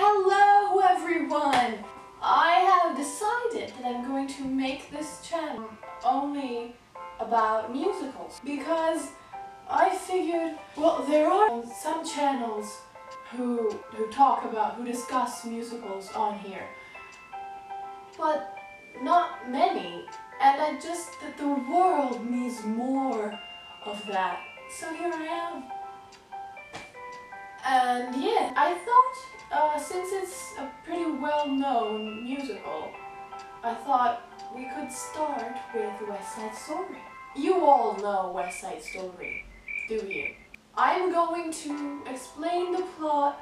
Hello everyone! I have decided that I'm going to make this channel only about musicals because I figured, well, there are some channels who discuss musicals on here, but not many, and that the world needs more of that. So here I am. And yeah, I thought, since it's a pretty well-known musical, I thought we could start with West Side Story. You all know West Side Story, do you? I'm going to explain the plot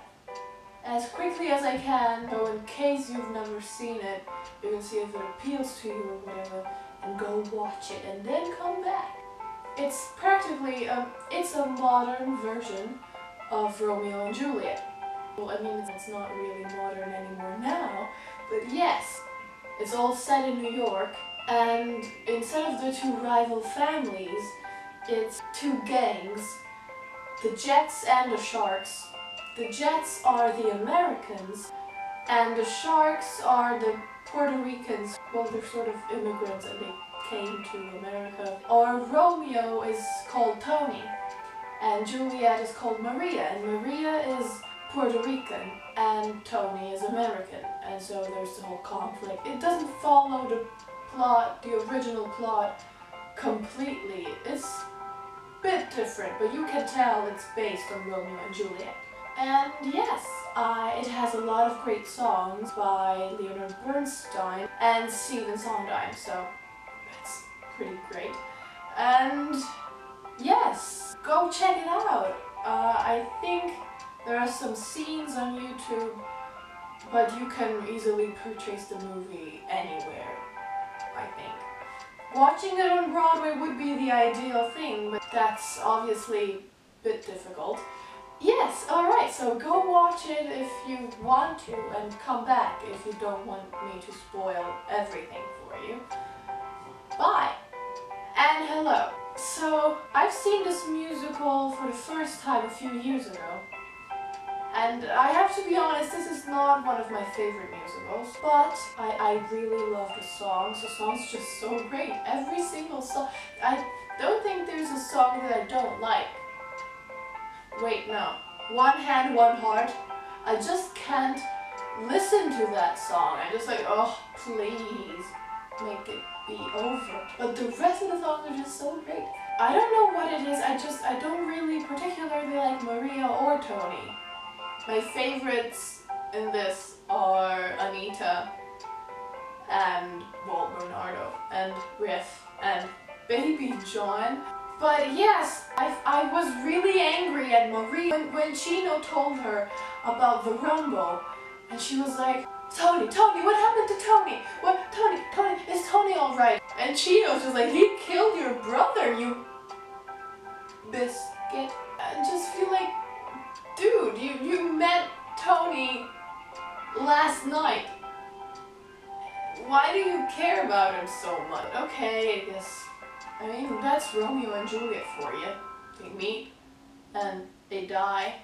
as quickly as I can, so in case you've never seen it, you can see if it appeals to you or whatever, and go watch it and then come back. It's practically, it's a modern version of Romeo and Juliet. Well, I mean, it's not really modern anymore now, but yes, it's all set in New York, and instead of the two rival families, it's two gangs, the Jets and the Sharks. The Jets are the Americans, and the Sharks are the Puerto Ricans. Well, they're sort of immigrants and they came to America. Or Romeo is called Tony, and Juliet is called Maria, and Maria is Puerto Rican, and Tony is American, and so there's the whole conflict. It doesn't follow the plot, the original plot, completely. It's a bit different, but you can tell it's based on Romeo and Juliet. And yes, it has a lot of great songs by Leonard Bernstein and Stephen Sondheim, so that's pretty great. And yes, go check it out. I think there are some scenes on YouTube, but you can easily purchase the movie anywhere, I think. Watching it on Broadway would be the ideal thing, but that's obviously a bit difficult. Yes, alright, so go watch it if you want to, and come back if you don't want me to spoil everything for you. Bye! And hello. So, I've seen this musical for the first time a few years ago, and I have to be honest, this is not one of my favorite musicals, but I really love the songs. The songs are just so great. Every single song. I don't think there's a song that I don't like. Wait, no. One Hand, One Heart. I just can't listen to that song. I'm just like, oh, please, make it be over. But the rest of the songs are just so great. I don't know what it is, I don't really particularly like Maria or Tony. My favorites in this are Anita and, well, Bernardo and Riff and Baby John. But yes, I was really angry at Maria when Chino told her about the Rumble, and she was like, Tony, what happened to Tony? What, Tony, is Tony alright? And Chino's just like, he killed your brother, you biscuit. I just feel like, dude, you met Tony last night. Why do you care about him so much? Okay, I guess. I mean, that's Romeo and Juliet for you. They meet, and they die.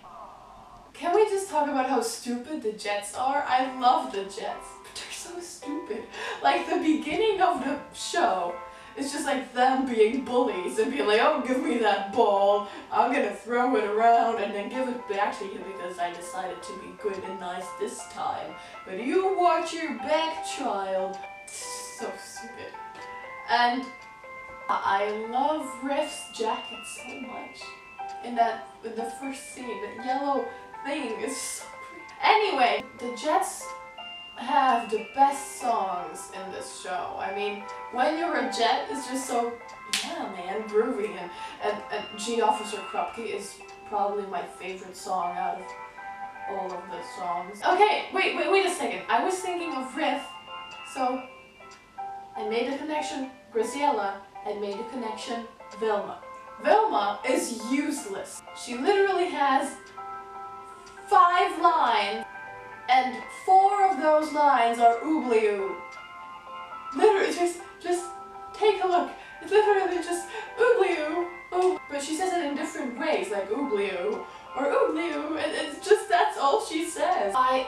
Can we just talk about how stupid the Jets are? I love the Jets, but they're so stupid. Like, the beginning of the show, it's just like them being bullies and being like, oh, give me that ball, I'm gonna throw it around and then give it back to you because I decided to be good and nice this time. But you watch your back, child. So stupid. And I love Riff's jacket so much. In the first scene, that yellow thing is so great. Anyway, the Jets have the best songs in this show. I mean, When You're a Jet is just so, yeah man, groovy, and G Officer Krupke is probably my favorite song out of all of the songs. Okay, wait a second. I was thinking of Riff, so I made the connection Graciela, and made the connection Vilma. Vilma is useless. She literally has 5 lines, and 4 of those lines are ooblioo. Literally, just take a look. It's literally just ooblioo. Oh, but she says it in different ways, like ooblioo, or oodly-oo, and it's just, that's all she says. I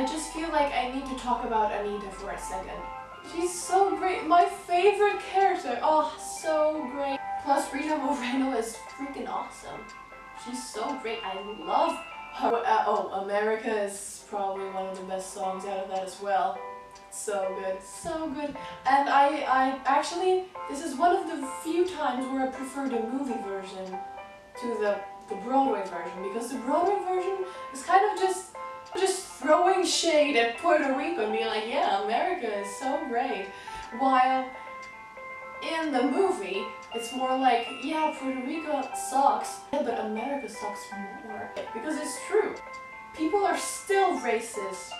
just feel like I need to talk about Anita for a second. She's so great, my favorite character, oh, so great. Plus Rita Moreno is freaking awesome. She's so great, I love her. America is probably one of the best songs out of that as well. So good, so good. And I actually, this is one of the few times where I prefer the movie version to the Broadway version, because the Broadway version is kind of just throwing shade at Puerto Rico and being like, yeah, America is so great. While in the movie, it's more like, yeah, Puerto Rico sucks, but America sucks more. Because it's true. People are still racist.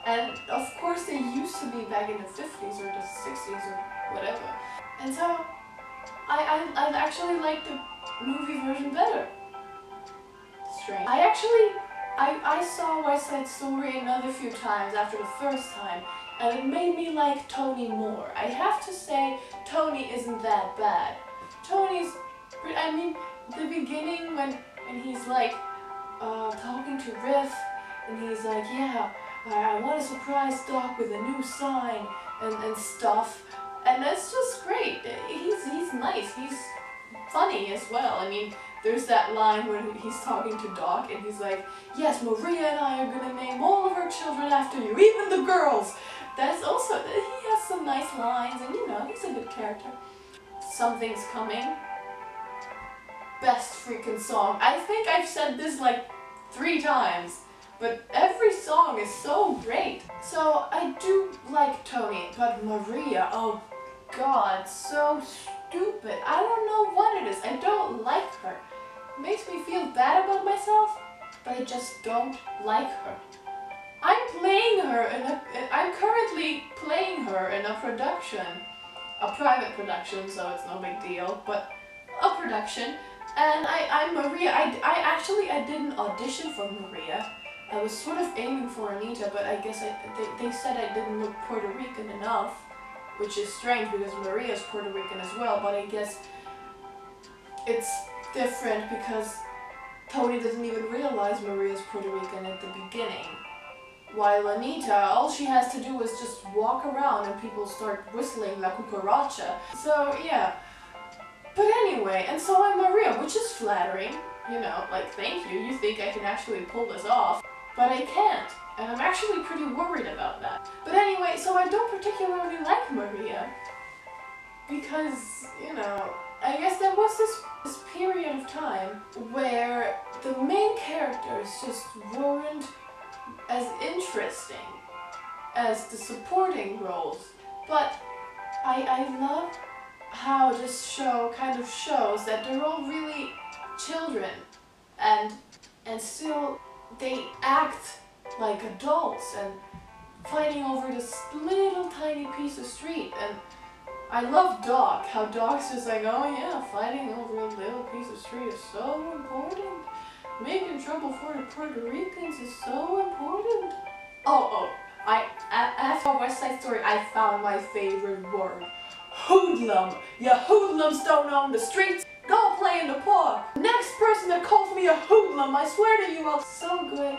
And of course they used to be back in the 50s or the 60s or whatever. And so I actually like the movie version better. Strange. I saw West Side Story another few times after the first time, and it made me like Tony more. I have to say, Tony isn't that bad. Tony's, I mean, the beginning when he's like talking to Riff, and he's like, yeah, I want to surprise Doc with a new sign and stuff, and that's just great. He's nice, he's funny as well. I mean, there's that line when he's talking to Doc and he's like, yes, Maria and I are gonna name all of our children after you, even the girls. That's also, he has some nice lines, and you know, he's a good character. Something's Coming. Best freaking song. I think I've said this like 3 times. But every song is so great. So I do like Tony, but Maria, oh god, so stupid. I don't know what it is. I don't like her. It makes me feel bad about myself, but I just don't like her. I'm currently playing her in a production. A private production, so it's no big deal, but a production. And I'm Maria. I didn't audition for Maria. I was sort of aiming for Anita, but I guess they said I didn't look Puerto Rican enough, which is strange because Maria's Puerto Rican as well, but I guess it's different because Tony doesn't even realize Maria's Puerto Rican at the beginning. While Anita, all she has to do is just walk around and people start whistling La Cucaracha. So yeah. But anyway, and so I'm Maria, which is flattering. You know, like, thank you, you think I can actually pull this off. But I can't, and I'm actually pretty worried about that. But anyway, so I don't particularly like Maria, because, you know, I guess there was this period of time where the main characters just weren't as interesting as the supporting roles. But I love how this show kind of shows that they're all really children, and still they act like adults and fighting over this little tiny piece of street. And I love Doc, how Doc's just like, oh yeah, fighting over a little piece of street is so important. Making trouble for the Puerto Ricans is so important. After West Side Story, I found my favorite word. Hoodlum. You hoodlums don't own the streets. Go play in the park. Next person that calls me a hoodlum, I swear to you, I'll... So good.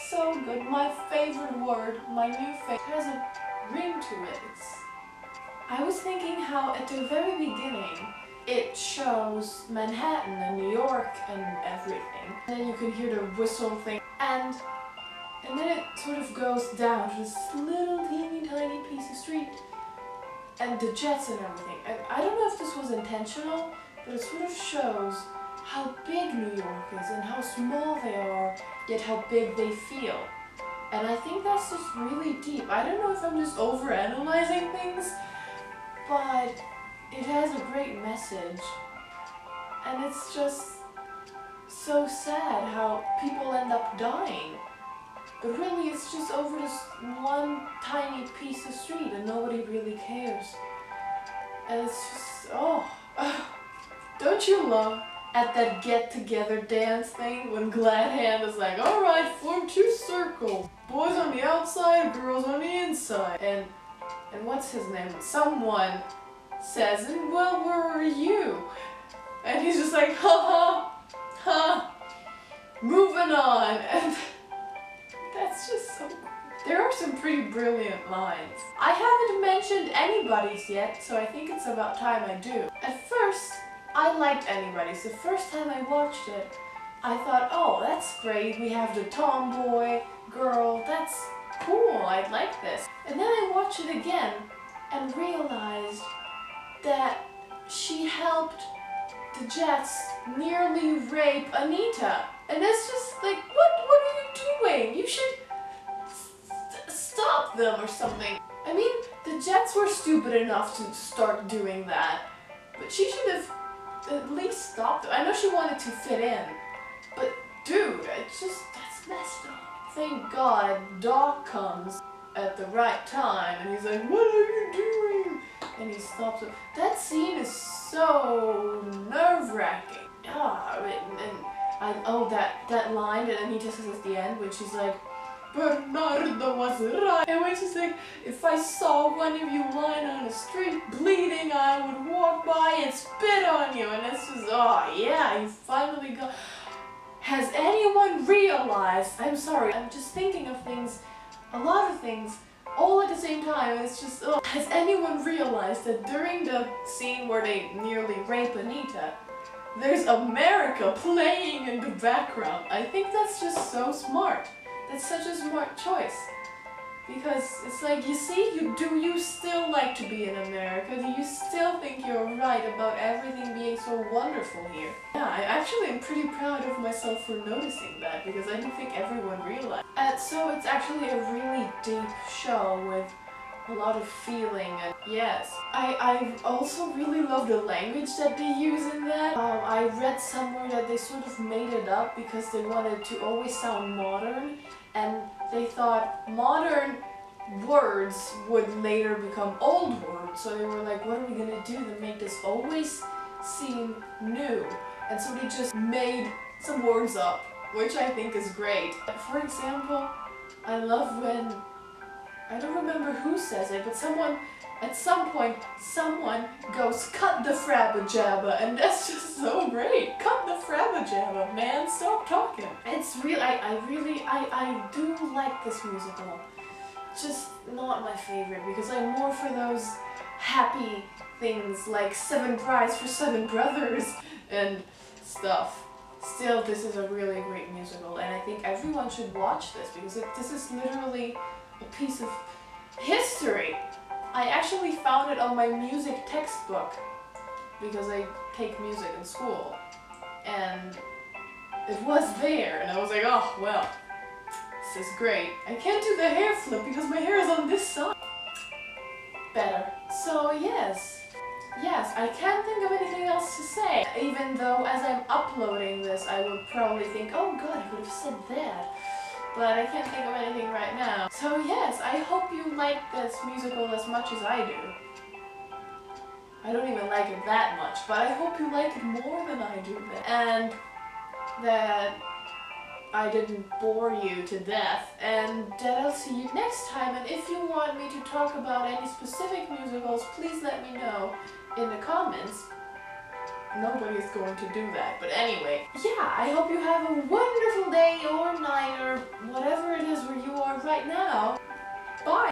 So good. My favorite word, my new favorite, has a ring to it. I was thinking how at the very beginning, it shows Manhattan and New York and everything. And then you can hear the whistle thing. And then it sort of goes down to this little teeny tiny piece of street. And the jets and everything. And I don't know if this was intentional, but it sort of shows how big New York is and how small they are, yet how big they feel. And I think that's just really deep. I don't know if I'm just overanalyzing things, but it has a great message. And it's just so sad how people end up dying. But really, it's just over this one tiny piece of street and nobody really cares. And it's just, oh. Don't you love at that get-together dance thing when Glad Hand is like, alright, form 2 circles. Boys on the outside, girls on the inside. And what's his name? Someone says, and well, where are you? And he's just like, ha ha, ha. moving on. And that's just so... There are some pretty brilliant lines. I haven't mentioned Anybody's yet, so I think it's about time I do. At first, I liked Anybody's. The first time I watched it, I thought, oh, that's great. We have the tomboy girl. That's cool. I like this. And then I watched it again and realized that she helped the Jets nearly rape Anita. And that's just like, what are you doing? You should stop them or something. I mean, the Jets were stupid enough to start doing that, but she should have at least stopped them. I know she wanted to fit in, but dude, it's just, that's messed up. Thank God Doc comes at the right time and he's like, what are you doing? And he stops her. That scene is so nerve-wracking. That line that Anita says at the end when she's like, Bernardo was right. And when she's like, if I saw one of you lying on the street bleeding, I would walk by and spit on you. And it's just, oh yeah, you finally got... Has anyone realized, I'm sorry, I'm just thinking of things, a lot of things, all at the same time. It's just, oh. Has anyone realized that during the scene where they nearly rape Anita, there's America playing in the background? I think that's just so smart. That's such a smart choice. Because it's like, you see, do you still like to be in America? Do you still think you're right about everything being so wonderful here? Yeah, I actually am pretty proud of myself for noticing that, because I don't think everyone realized. So it's actually a really deep show with a lot of feeling, and yes. I also really love the language that they use in that. I read somewhere that they sort of made it up because they wanted to always sound modern, and they thought modern words would later become old words. So they were like, what are we gonna do to make this always seem new? And so they just made some words up, which I think is great. For example, I love when, I don't remember who says it, but someone, at some point, someone goes, cut the frabba jabba, and that's just so great. Cut the frabba jabba, man, stop talking. It's really, I do like this musical. Just not my favorite, because I'm more for those happy things like 7 Brides for 7 Brothers and stuff. Still, this is a really great musical, and I think everyone should watch this, because this is literally a piece of history. I actually found it on my music textbook, because I take music in school, and it was there, and I was like, oh, well, this is great. I can't do the hair flip because my hair is on this side. Better. So yes, I can't think of anything else to say, even though as I'm uploading this I will probably think, oh god, I would have said that. But I can't think of anything right now. So yes, I hope you like this musical as much as I do. I don't even like it that much, but I hope you like it more than I do. And that I didn't bore you to death, and that I'll see you next time. And if you want me to talk about any specific musicals, please let me know in the comments. Nobody's going to do that, but anyway. Yeah, I hope you have a wonderful day or night or whatever it is where you are right now. Bye!